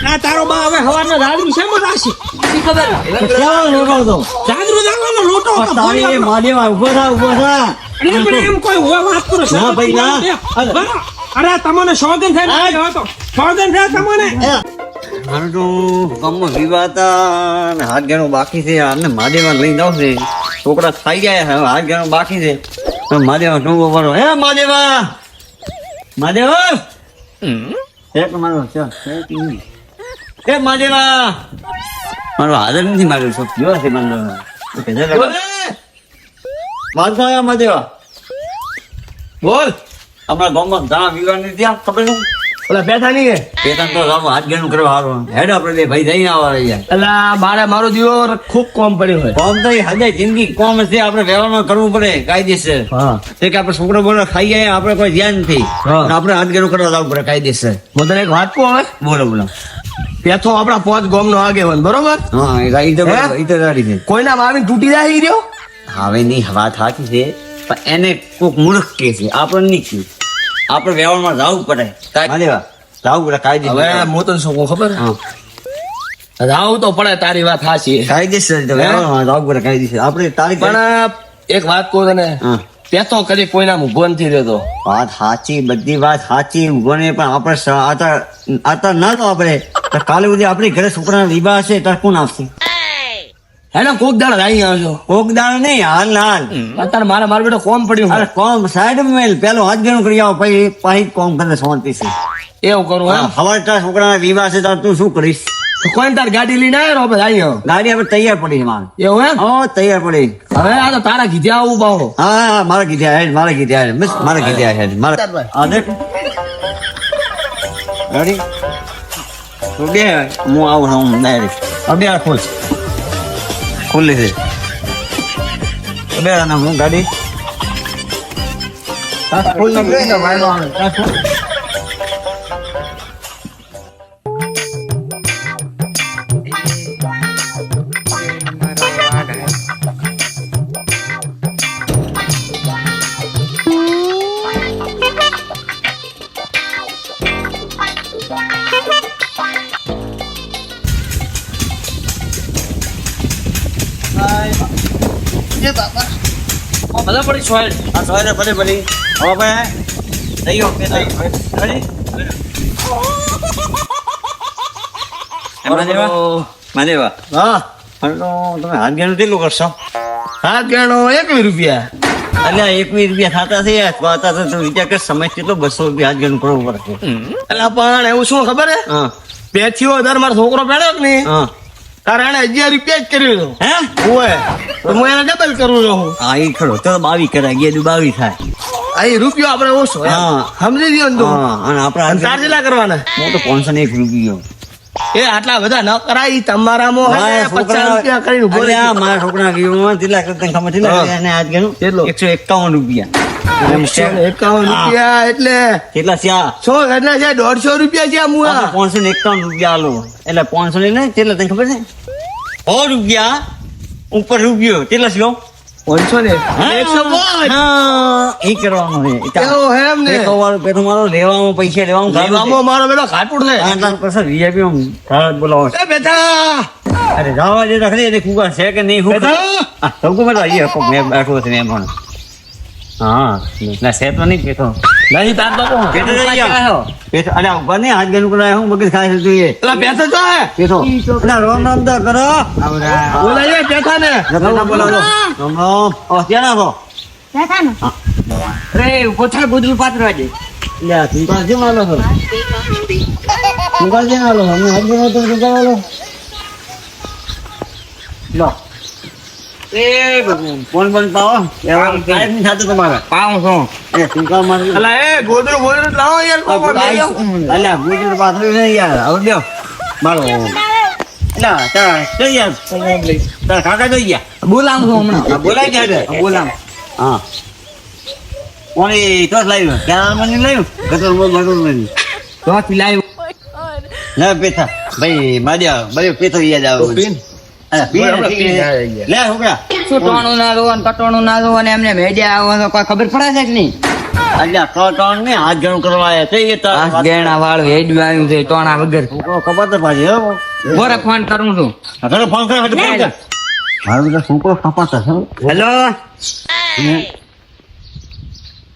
આ તારો બા હવે હવારના જાદરું છે મત આશી ખબર કેવો લોટો તો જાદરું જાવાનો લોટો હતો તારી માદેવા ઉભો થા એટલે પણ એમ કોઈ હોય વાત કરો ના ભાઈ, ના. અરે તમને સોગન થાય ને હતો સોગન થાય તમને મારું તો ગામમાં વિવાહ હતા ને હાથ ગણો બાકી છે આને માદેવા લઈને જાવ છે છોકરા ખાઈ ગયા હવે હાથ ગણો બાકી છે તો માદેવા ટૂંકો કરો હે માદેવા માદેવા એક મારો એ માદેવા મારો હાજર નથી માર્યો છો કયો છે મારો માધવા માદેવા બોલ આપણા ગામમાં ઘણા વિવાહ નથી ત્યાં ખબર છે ઓલા બેઠા નહીં કે પેટન તો જાવ હાથ ગણું કરવા હારું હેડ આપણે બે ભાઈ જઈને આવવા રહ્યા અલા મારો દીવો ખૂબ કોમ પડ્યો હોય કોમ તો હજાર જિંદગી કોમ છે આપણે વ્યવહારમાં કરવું પડે કાયદેસર હા તે કે આપણે છોકરો બોલો ખાઈ ગયા આપણે કોઈ ધ્યાન નથી હા. અને આપણે હાથ ગણું કરવા જવું પડે કાયદેસર હું તને એક વાત કહું હવે બોલો બોલો પેથો આપણા પોચ ગોમ નો આગેવાન બરોબર હા એ તો હે? એ તો ગાડી છે કોઈના આવીને તૂટી જાય ઈ રહ્યો હવે ની વાત સાચી છે પણ એને કોઈક મૂર્ખ કે છે આપણે નહીં કે આપણે વ્યવહારમાં જવું પડે જવું પડે કાયદેસર હવે હું તને શું કહું ખબર હા રાવ તો પડે તારી વાત સાચી કાયદેસર તો વ્યવહારમાં જવું પડે કાયદેસર આપણે તારીખ પણ એક વાત કહું તને હા પેથો કદી કોઈના ઉભો નથી રહેતો વાત સાચી બધી વાત સાચી ઉભોને પણ આપણે આતા ના તો આપણે તો કાલે સુધી આપણી ઘરે છોકરાના વિવાહ છે ત્યારે કોણ આવશે હેને કોક દાડ આવી આવજો કોક દાળ નહીં હાલ હાલ અત્યારે મારો બેટો કોમ પડ્યું અરે કોમ સાઈડ મેલ પેલો હાથ ગણું કરી આવો પછી કોમ કરે શાંતિ છે એવું કરું એમ હવારે તારા છોકરાના વિવાહ છે ત્યારે તું શું કરીશ તો કોઈ તાર ગાડી લઈને આવ્યો આપણે આવી આવો ગાડી આપણે તૈયાર પડી છે મારે એવું એમ હો તૈયાર પડી હવે આ તો તારા કીધે આવું બાવો હા હા મારા કીધે હેડ મારા કીધે હેડ બસ મારા કીધે હેડ મારા આ દેખ ગાડી તો બે હું આવું હું ડાયરેક્ટ બે ખોલ ખુલ્લી છે બે ના હું ગાડી ખોલ ના બે ના ભાઈ નો બધા પડી સોય આ સવારે ભલે ભલે હવે ભાઈ થઈ ગયો કે થઈ રેડી માદેવા હા હલો તમે હાથ ગણું કેટલું કરશો હા ગણો 21 રૂપિયા અલ્યા 21 રૂપિયા થતા છે થતા તો તું વિચાર કર સમય કેટલો 200 રૂપિયા હાથ ગણું કરવું પડશે એટલે પણ એવું શું ખબર હે હા પેથીઓ દર મારો છોકરો પેડ્યો કે નહીં હા તારે એને 11 રૂપિયા જ કર્યું હે હોય તો હું એને ડબલ કરું છું હા એ ખરો તો 22 કરાય 22 થાય આ ઈ રૂપિયો આપણે ઓછો એમ. હા. સમજી ગયો ને તું હા અને અને તાર આપણા કેટલા કરવાના હું તો 501 રૂપિયો એ આટલા બધા ન કરાય ઈ તમારામાં હે ને 50 રૂપિયા કરીને ઉભો અલ્યા, રહી. મારા છોકરા જીવનમાં કેટલા કરતા ખબર કેટલા હા. કર્યા? અને આજ ગણું કેટલો? 151 રૂપિયા એમ છે. 51 રૂપિયા એટલે કેટલા છે આ? સો એટલે છે 150 રૂપિયા છે મુઆ. આપણે 551 રૂપિયા આલો એટલે 500 ને કેટલા તને ખબર છે 100 રૂપિયા ઉપર રૂપિયો કેટલા છે લો? 500 ને 105. હા, એ કરવાનું છે એવું હે એમ ને. પેલો મારો લેવામાં પૈસા લેવાનું લેવામાં મારો બેટો ખાટુડ છે. બોલાવો એ બેટા અરે જવા દે રાખી દે કુકા છે કે નહીં હું બેટા સૌકો બેઠો અહીંયા મેં બેઠો છે મેં પણ હા ના છે તો નહીં પેઠો નહીં તાર તો કોણ? પેઠો તો અહીંયા. પેઠો અરે ઉભા નહીં હાથ ગણું કરાય હું મગજ ખાય છે જોઈએ પેલા બેઠો તો હે પેઠો અલા રોમ રામ તો કરો બોલાય બેઠા ને બોલાવો રામ રામ ઓ ક્યાં નાખો અરે કોઠા ગુદરું પાત્ર દે લ્યા તું કાં છે માલો છો તું કાં છે માલો અમે હાથ ગણો તો તું કાં લો એ ફોન બંધ પાવો એવા કાંઈ નહીં થતું તમારે પાઉં છું એ તું કાં મારે અલા એ ગોદરું બોદરું લાવો યાર કોકો લઈ આવો. અલ્યા ગુજર પાથરી નહીં યાર આવ લ્યો મારો અલ્યા તાર કઈ યાર તાર કાકા કઈ ગયા બોલાવું છું હમણાં હા, બોલાય ક્યારે બોલાવું હા કોની તો લાવ્યો ક્યાં મને લાવ્યો ગટર બોલ ગટર નહીં તો લાવ્યું લે પેથા ભાઈ માર્યા ભાઈ પેથો યાદ આવે પીન? અરે પીન આપણે પીન આવી ગયા. લે છોકરા શું ટોણું ના રોવાનું કટોણું ના રોવાનું એમને મેડિયા આવો તો કોઈ ખબર પડે છે કે નહીં અલ્યા ત્રણ ને હાથ ગણું કરવા આવ્યા છે એ તારા વાત. ગેણા વાળું હેડ્યું આવ્યું છે ટોણા વગર છોકરો ખબર તો પાછી હો. બોરે ફોન કરું છું ઘરે ફોન કર હટ ફોન કર. મારો બેટા છોકરો ખપાતા છે હો. હેલો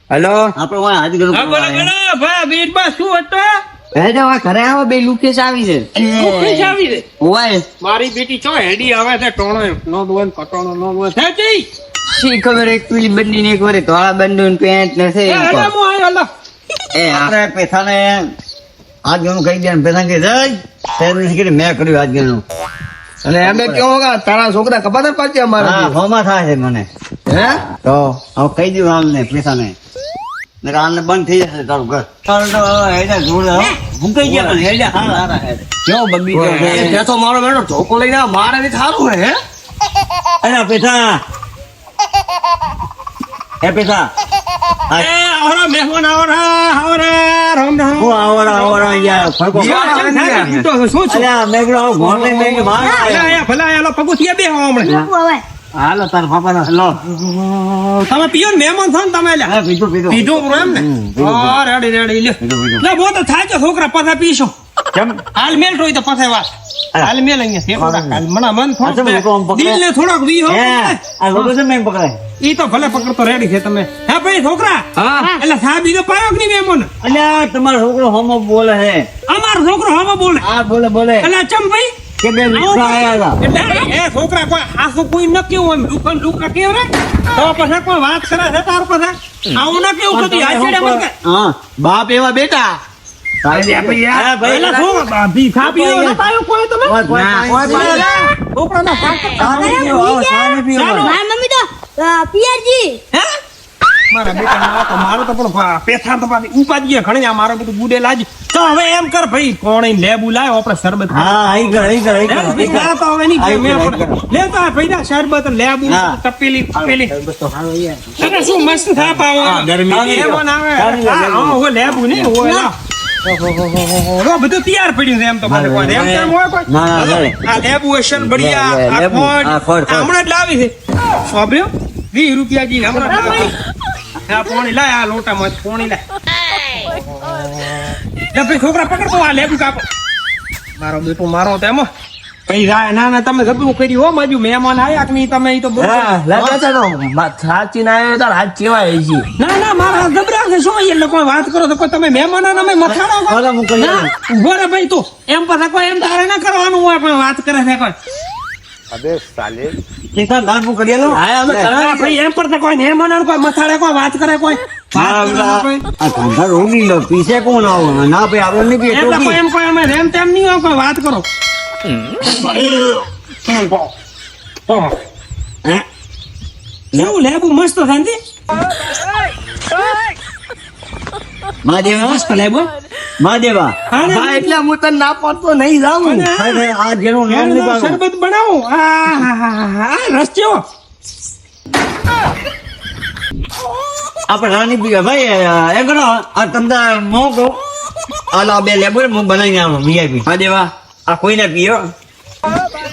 હેલો આપણે વાંહે હાથ ગણું હા કરવા બોલો આવ્યા. બોલો ભાઈ બીરબા શું હતો ઘરે આવો બે લુકેશ આવી છે ઓફિસ આવી છે ઓય મારી બેટી ચો હેડી આવે છે ટોણો નો દોન પટોણો નો દોન છે જી શી ખબર એક પેલી બંડી ને એક વાર ધોળા બંડુ પેન્ટ ને છે એ હેડા મો આયો લો એ હા આપણે પેથાને હાથ ગણું કહી દે પેથા કે જય તેનું કીધું મેં કર્યું હાથ ગણું. અને એમને કેવો કે તારા છોકરા કપાતા પાછી હા અમારા હોમાં થાય છે મને હે તો હવે કહી દઉં આમને પેથાને ને આમને બંધ થઈ જશે તારું ઘર. તારું તો હવે હેડા જોડે હો. હું કહી ગયા પણ હેડા હારા હેડે. કેવો બગીચો છે. તે તો મારો બેટો ધોકો લઈને આવે, મારે બી થારું હે અરે પેથા એ પેથા એ આવરા મહેમાન આવરા રામ રામ હું આવડા યાર ફરકો શું છું અલ્યા મેઘડો ઘોડે મેઘ માર ભલા ભલા એલો પગુથિયા બે હમણે હાલો તાર પાપા લો તમે પીઓ ને મહેમાન છો ને તમે લ્યા હા પીધું પીધું પીધું પૂરું એમ ને હા રેડી રેડી લ્યો પીધું પીધું ના બહુ તો થાય છે છોકરા પાછા પીશો કેમ હાલ મેલ હોય તો પાછા વાત હાલ મેલ અહીંયા છે હાલ મના મન આ તો લોકો આમ થોડુંક પકડે. દિલ ને થોડોક વી હો હે આ લોકો છે મેં પકડાય ઈ તો ભલે પકડતો રેડી છે તમે હે ભાઈ છોકરા હા એટલે સાહેબ ઈ તો પાયો કે નહીં મહેમાન અલ્યા તમારો છોકરો હોમો બોલે છે અમારો છોકરો હવે બોલે હા બોલે બોલે એટલે ચમ ભાઈ કે બે મિત્રો આયા હતા એટલે એ છોકરા કોઈ આસુ કોઈ ન કેવું એમ દુકાન દુકા કેવું રે તો પછી કોઈ વાત કરે છે તાર પછી આવું ન કેવું કદી હાચડે મત કે હા બાપ એવા બેટા હા ભાઈ એટલે શું ભાભી ખાપી ન પાયો કોઈ તમે છોકરાનો પાક પાણી પીવો આવો પાણી પીવો મારી મમ્મી તો પિયરજી હે મારા બેટા તો મારો તો પણ પેથા તો પાછી ઉપાડીએ ઘણી આ મારો બધું ગુડે લાજ તો હવે એમ કર ભાઈ કોણે લેબુ લાયો આપણે શરબત હા આઈ કર આઈ કર આઈ કર હે? ના તો હવે નહીં આઈ મેં કર, આપણે આઈ કર. લેતા હોય પૈસા શરબત લેબુ હા. તપેલી તપેલી તો હાલો યાર અરે શું મસ્ત થાપ આવે હા, ગરમી ની મહેમાન આવે ગરમી ની હા હા, હોય લેબુ નહીં હોય લા. ઓહો, બધું તૈયાર પડ્યું છે એમ તો મારે કોઈ એમ તેમ હોય કોઈ ના, ના, ચાલે. આ લેબુ હશે ને બઢિયા લે, આ લેબુ. ખોડ, આ ખોડ, ખોડ. હમણાં જ લાવી છે સાંભળ્યો 20 રૂપિયા જી હમણાં જ લાવી. આ પોણી લાય આ લોટામાં પોણી લાય લે ભાઈ છોકરા પકડતો આ લેબુ કાપો મારો બેટો મારો તો એમાં ભાઈ રા ના ના તમે ગબરું કર્યું હો બાજુ મહેમાન આયા કે નહીં તમે ઈ તો બરોબર. હા લાગે છે તો સાચી ના આવ્યો તાર હાથ કેવાય છે ના ના મારા ગબરા છે શું એટલે કોઈ વાત કરો તો કોઈ તમે મહેમાન અમે મથાડો છો? હાલો હું કહી ના, દઉં. ઉભો રે ભાઈ તું એમ પાછા કોઈ એમ તારે ના કરવાનું હોય પણ વાત કરે છે કોઈ કેસા દાન હું કરી આલો હા અમે હા, ભાઈ એમ પર કોઈ મહેમાન કોઈ મથાડે કોઈ વાત કરે કોઈ હા, વાત કરે કોઈ. આ ધંધા રોગી લો પીછે કોણ આવો ના ભાઈ આપણે નહીં પીએ એટલે કોઈ ટોકી. એમ કોઈ અમે રેમ તેમ નહીં હોય કોઈ વાત કરો હે? કેવું લેબુ મસ્ત શાંતિ મહાદેવા મસ્ત લેબુ મહાદેવા હા ને? હા એટલે હું તને ના પાડતો નહીં જાઉં અને ભાઈ, ભાઈ, આ જેનું નામ એનું નહીં પાડો. શરબત બનાવો રસ કેવો આપણે રાની પીવા ભાઈ એ કરો આ તમને મોકો આલા બે લેબુ હું બનાવીને આવું VIP મહાદેવા આ કોઈને પીઓ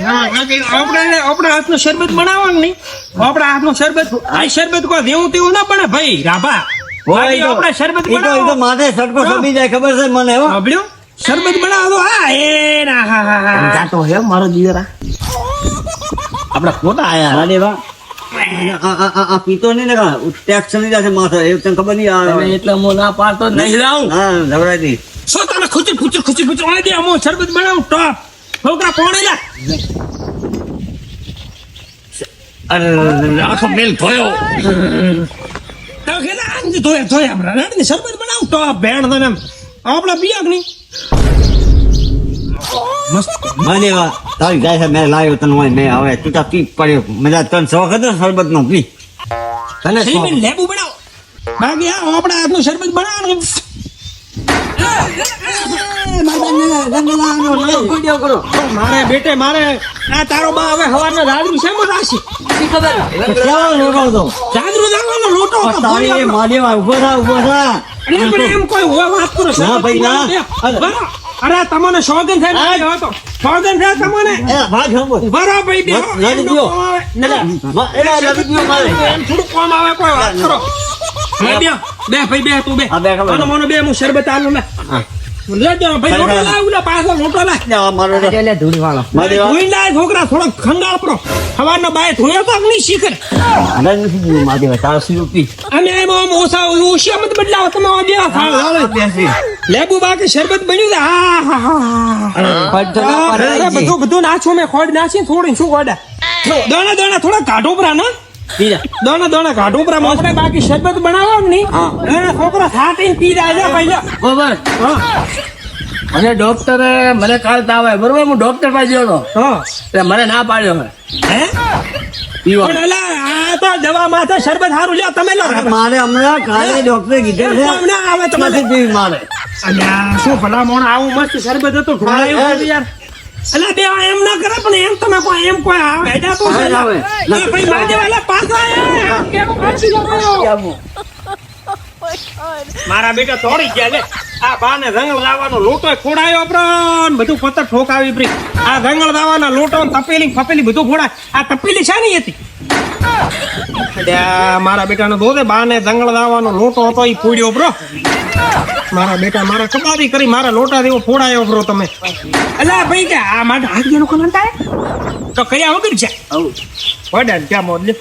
આપણે હાથનો શરબત બનાવવાનું નહીં આપણા હાથનો શરબત આ શરબત કોઈ દેવું તેવું ના બને ભાઈ રાભા બાકી આપણે શરબત ઈ તો બનાવો માથે સટકો સમી જાય ખબર છે મને હો સાંભળ્યું? શરબત બનાવો તો હા એ ના હા હા હા જાતો હે મારો દીકરા આપડે ખોટા આયા મહાદેવા આ પીતો નહીં ને ટેક્સ ચડી જશે માથે એવું તને ખબર નહીં તમે આવે એટલે હું ના પાડતો જ નહીં જાઉં હા ધવરાજી શું તને ખુચર ખુચર ખુચર ખુચર દે અમો શરબત બનાવું ટોપ છોકરા પોણી લા અરે આખો મેલ ધોયો તો કે ના અંજી ધોયા ધોયા હમણાં રેડ ને શરબત બનાવું ટોપ ભેણ તો એમ આપણે પીયા કે નહીં મસ્ત મહાદેવા તારી જાય છે મેં લાવ્યો તને હોય મેં હવે તું પી પડ્યો મજા તને શોખ હતો શરબત નો પી તને શોખ શ્રીમેન લેબુ બનાવો બાકી આ આપણે હાથનું શરબત બનાવવાનું મારે બેટે મારે આ તારો બા હવે હવારના રાડરું શેમ રાશી કેવો લોટો હતો રાડરું દાવાનો લોટો હતો તારી એ મહાદેવા ઉભો થા એટલે પણ એમ કોઈ હોય વાત કરો ના ભાઈ, ના. બરાબર. અરે તમને સોગન થાય ને આવ્યો હતો સોગન થાય તમને એ ભાગ હંબો બરાબર ભાઈ બે લડી દ્યો. એલા લડી દ્યો મારે એમ થોડું કોમ આવે કોઈ વાત કરો બે બે ભાઈ બે તું બે હા, બે ખબર. આનો મોનો બે હું શરબત આલું લે હા. લેજો ભાઈ લોટો લાવ ઉલા પાછો લોટો લાવ જા, મારો જા. એટલે ધૂળ વાળો મહાદેવા ધોઈ લાય છોકરા થોડો ખંગાળ પરો સવારનો બાય ધોયો તો નહીં શીખર હવે નથી પીવું, મહાદેવા તારો સિરપ પી. અને એમાં ઓછા ઓછા મત બદલાવો તમે આ બે ખાવ બેસી. લેબુ બાકી શરબત બન્યું છે હા હા હા અરે બધું બધું નાખો મેં ખોડ નાખી થોડી શું ખોડા દાણા દાણા થોડા કાઢો પરા ના પી જા. દાણા દાણા કાઢો પરા આપણે બાકી શરબત બનાવો ને નહીં છોકરા ખાટીને પી જાય છે પહેલા બરોબર હા અને ડોક્ટરે મને કાલ તાવ આવ્યો બરોબર હું ડોક્ટર પાસે ગયો હતો હા એટલે મને ના પાડ્યો હે હે પીવા પણ અલા આ તો દવા માથે શરબત હારું લ્યો તમે લો મારે હમણાં કાલે ડોક્ટરે કીધું છે હમણાં આવે તમારે નથી પીવી મારે. અલ્યા શું ભલા મોણ આવું મસ્ત શરબત હતું ઢોળાયું હતું યાર અલા બે એમ ના કરે પણ એમ તમે કોઈ એમ કોઈ આવે હેડા તો છે ને. આવે. એ ભાઈ માજે વાલા પાછા આયા. કેમ પાછી જવાયો? મારા બેટા તોડી ગયા લે આ બાને રંગલ લાવવાનો લોટો ફોડાયો પ્રાણ બધું પત્તર ઠોકાવી પ્રી આ રંગલ લાવવાના લોટો ને તપેલી ફપેલી બધું ફોડાય આ તપેલી શાની હતી અલ્યા મારા બેટાનો દોધે બાને રંગલ લાવવાનો લોટો હતો ઈ ફોડ્યો બ્રો મારા બેટા મારા કબારી કરી મારા લોટા દેવો ફોડાયો બ્રો તમે અલ્યા ભાઈ કે આ માટે હાથ ગયેલું કોણ તો કયા વગર છે વડા ક્યાં મોડ લે